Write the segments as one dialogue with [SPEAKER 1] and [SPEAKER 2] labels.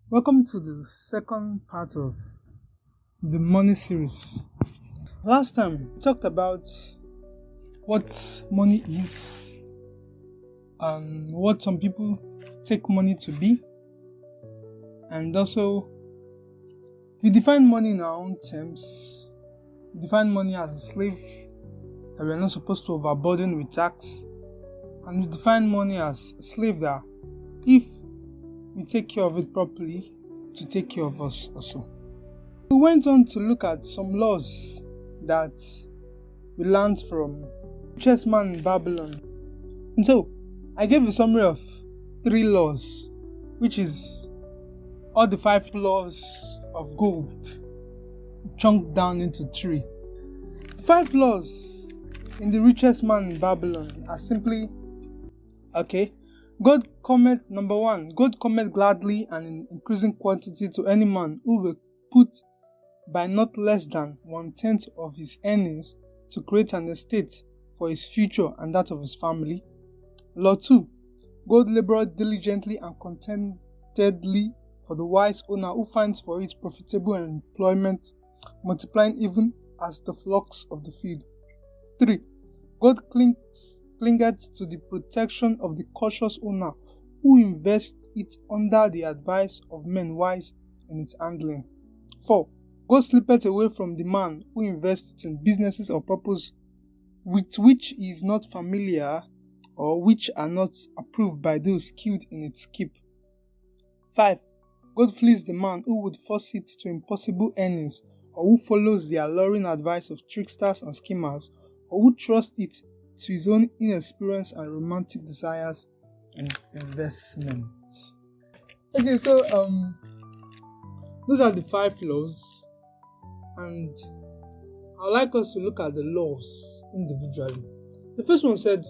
[SPEAKER 1] Welcome to the second part of the money series. Last time we talked about what money is and what some people take money to be, and also we define money in our own terms. We define money as a slave that we are not supposed to overburden with tax, and we define money as a slave that if we take care of it properly, to take care of us also. We went on to look at some laws that we learned from richest man in Babylon. And so I gave a summary of 3 laws, which is all the 5 laws of gold chunked down into 3. The 5 laws in the richest man in Babylon are simply God cometh, number 1, God cometh gladly and in increasing quantity to any man who will put by not less than 1/10 of his earnings to create an estate for his future and that of his family. Law 2, God laboureth diligently and contentedly for the wise owner who finds for it profitable employment, multiplying even as the flocks of the field. 3, God clingeth to the protection of the cautious owner who invests it under the advice of men wise in its handling. 4, God slippeth away from the man who invests it in businesses or purpose with which he is not familiar or which are not approved by those skilled in its keep. 5, God flees the man who would force it to impossible earnings or who follows the alluring advice of tricksters and schemers or who trusts it to his own inexperience and romantic desires and investments. Okay, so those are the 5 laws, and I'd like us to look at the laws individually. The first one said,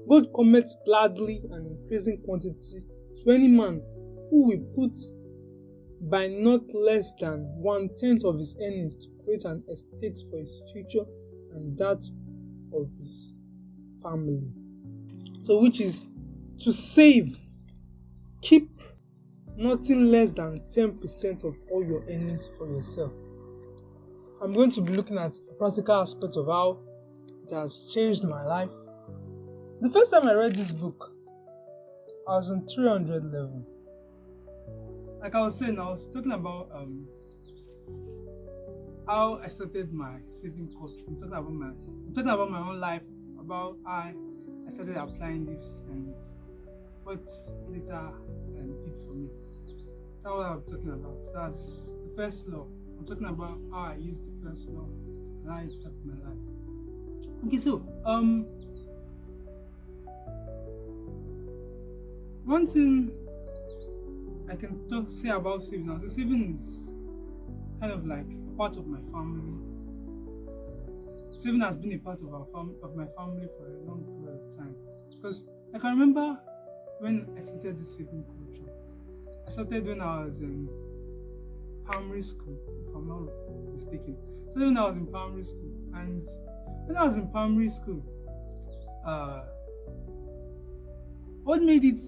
[SPEAKER 1] God cometh gladly and increasing quantity to any man who will put by not less than 1/10 of his earnings to create an estate for his future and that of his family. So which is to save, keep nothing less than 10% of all your earnings for yourself. I'm going to be looking at a practical aspect of how it has changed my life. The first time I read this book, I was on 300 level. Like I was saying, I was talking about how I started my saving culture. I'm talking about my own life, about how I started applying this and what later did for me. That's what I'm talking about. That's the first law. I'm talking about how I used the first law and how it helped my life. Okay, so one thing I can say about saving now. The saving is kind of like a part of my family. Saving has been a part of my family for a long period of time. Because I can remember when I started this saving culture. I started when I was in primary school, if I'm not mistaken. So when I was in primary school, and when I was in primary school, what made it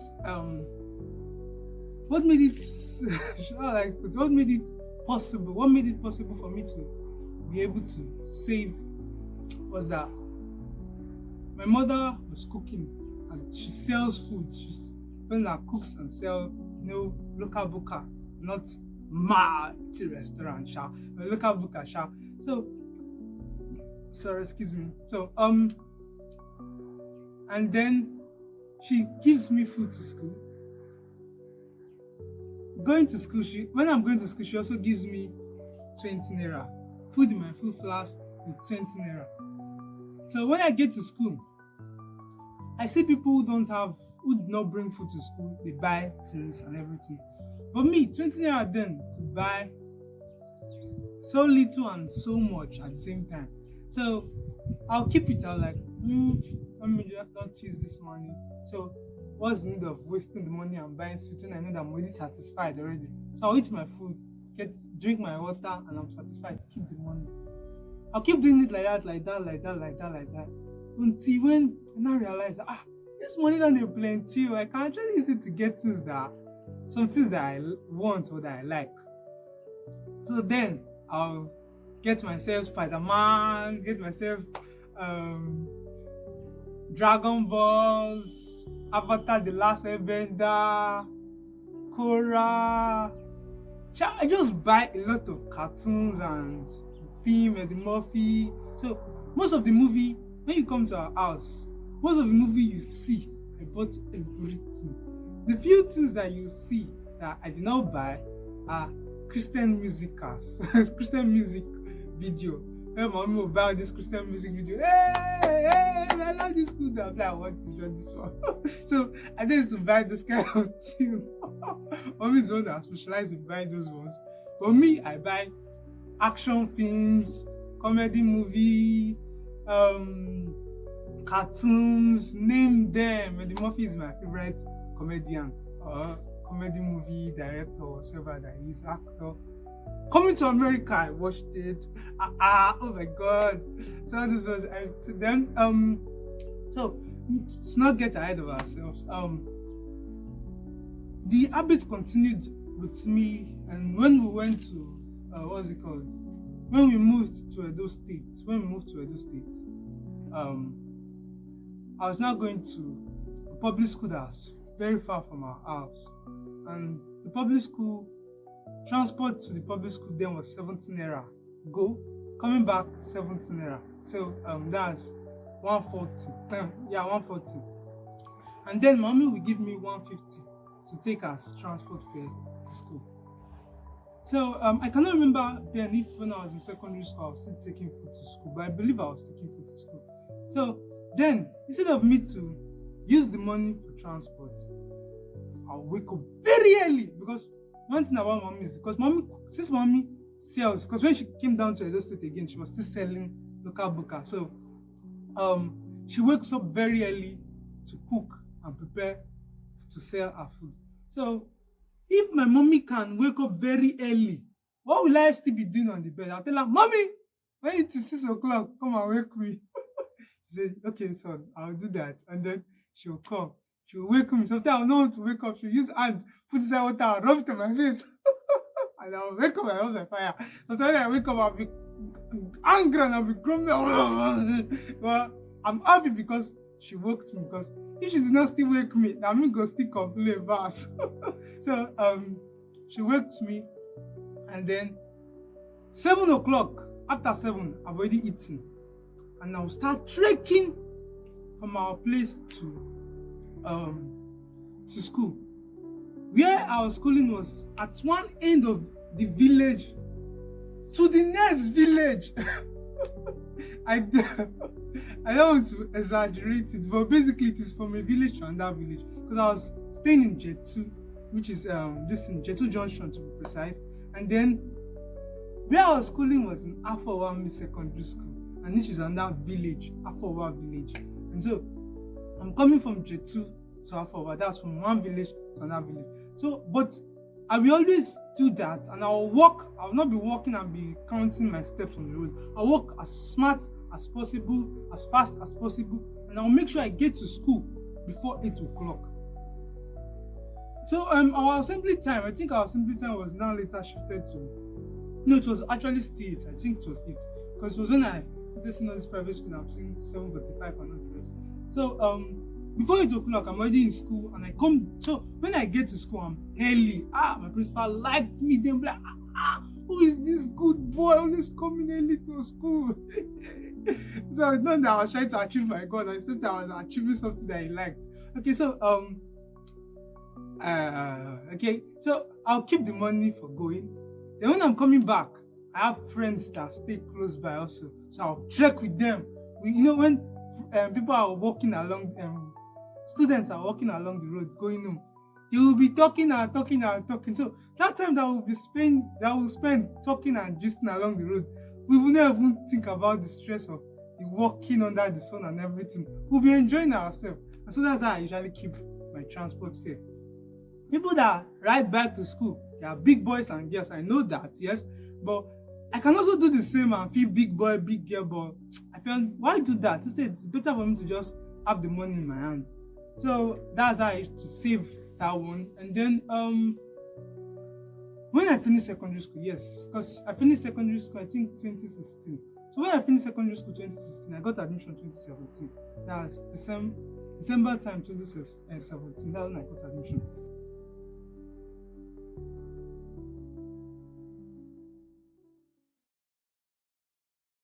[SPEAKER 1] what made it possible? What made it possible for me to be able to save was that my mother was cooking and she sells food. She's when that cooks and sell, local buka, not restaurant shop, local buka shop. So sorry, excuse me. So and then she gives me food to school. When I'm going to school, she also gives me 20 naira. Food in my food flask with 20 naira. So when I get to school, I see people who did not bring food to school, they buy things and everything. But me, 20 naira then could buy so little and so much at the same time. So I'll keep it. I'll like, let me not use this money. So what's the need of wasting the money and buying sweet when I know that I'm already satisfied already? So I'll eat my food, drink my water, and I'm satisfied. Keep the money. I'll keep doing it like that, until when I realize that this money don't plenty. I can actually use it to get things that some things that I want or that I like. So then I'll get myself Spider-Man, get myself um, Dragon Balls, Avatar: The Last Airbender, Korra. I just buy a lot of cartoons and film, Eddie Murphy. So most of the movie, when you come to our house, most of the movie you see, I bought everything. The few things that you see that I did not buy are Christian musicals, Christian music video. When mommy will buy this Christian music video, hey, I like this good. I'm like, what is this one? So I used to buy this kind of thing. Mommy is the one that specializes in buying those ones. But me, I buy action films, comedy movie, cartoons, name them. Eddie Murphy is my favorite comedian or comedy movie director or whatever that is, actor. Coming to America, I watched it. Oh my god. So this was so let's not get ahead of ourselves. The habit continued with me, and when we went to what's it called? When we moved to Edo State, I was now going to a public school that's very far from our house, and the public school transport to the public school then was 17 naira. Coming back 17 naira. So that's 140. 140. And then mommy will give me 150 to take as transport fare to school. So I cannot remember then if when I was in secondary school I was still taking food to school, but I believe I was taking food to school. So then instead of me to use the money for transport, I'll wake up very early, because one thing about mommy is because since mommy sells, because when she came down to Edo State again, she was still selling local buka. So she wakes up very early to cook and prepare to sell her food. So if my mommy can wake up very early, what will I still be doing on the bed? I'll tell her, Mommy, when it is 6 o'clock, come and wake me. She said, okay, son, I'll do that. And then she'll come. She'll wake me. Sometimes I'll know how to wake up. She'll use hand, put inside water, and rub it on my face. And I'll wake up and I'll hold fire. Sometimes I wake up, I'll be angry and I'll be grumbling. But I'm happy because she woke me. Because if she did not still wake me, that means go still complain about. So she waked me, and then 7 o'clock, after 7, I've already eaten. And I'll start trekking from our place to school. Where our schooling was at one end of the village to the next village. I don't want to exaggerate it, but basically it is from a village to another village, because I was staying in Jetu, which is Jetu Junction to be precise. And then where I was schooling was in Afowami Secondary School, and which is another village, Afowa village. And so I'm coming from Jetu to Afowa. That's from one village to another village. So, but I will always do that, and I'll walk. I will not be walking and be counting my steps on the road. I'll walk as smart as possible, as fast as possible, and I'll make sure I get to school before 8 o'clock. So our assembly time, I think our assembly time was now later shifted to, no, it was actually still 8. I think it was 8, because it was when I started seeing all this private school, I'm seeing 7:45 and all the rest. So before 8 o'clock, I'm already in school, and I come. So when I get to school, I'm early. My principal liked me. Then like, who is this good boy always coming early to school? So it's not that I was trying to achieve my goal. I said that I was achieving something that he liked. Okay, so so I'll keep the money for going. Then when I'm coming back, I have friends that stay close by also, so I'll trek with them. When people are walking along, students are walking along the road going home, you will be talking and talking and talking. So that time that we'll spend talking and gisting along the road, we will not even think about the stress of the walking under the sun and everything. We'll be enjoying ourselves. And so that's how I usually keep my transport fare. People that ride back to school, they are big boys and girls. I know that, yes, but I can also do the same and feel big boy, big girl. But I felt, why do that? Instead, it's better for me to just have the money in my hand. So that's how I used to save that one. And then when I finished secondary school, yes, because I finished secondary school, I think 2016. So when I finished secondary school 2016, I got admission 2017. That's December time 2017. That's when I got admission.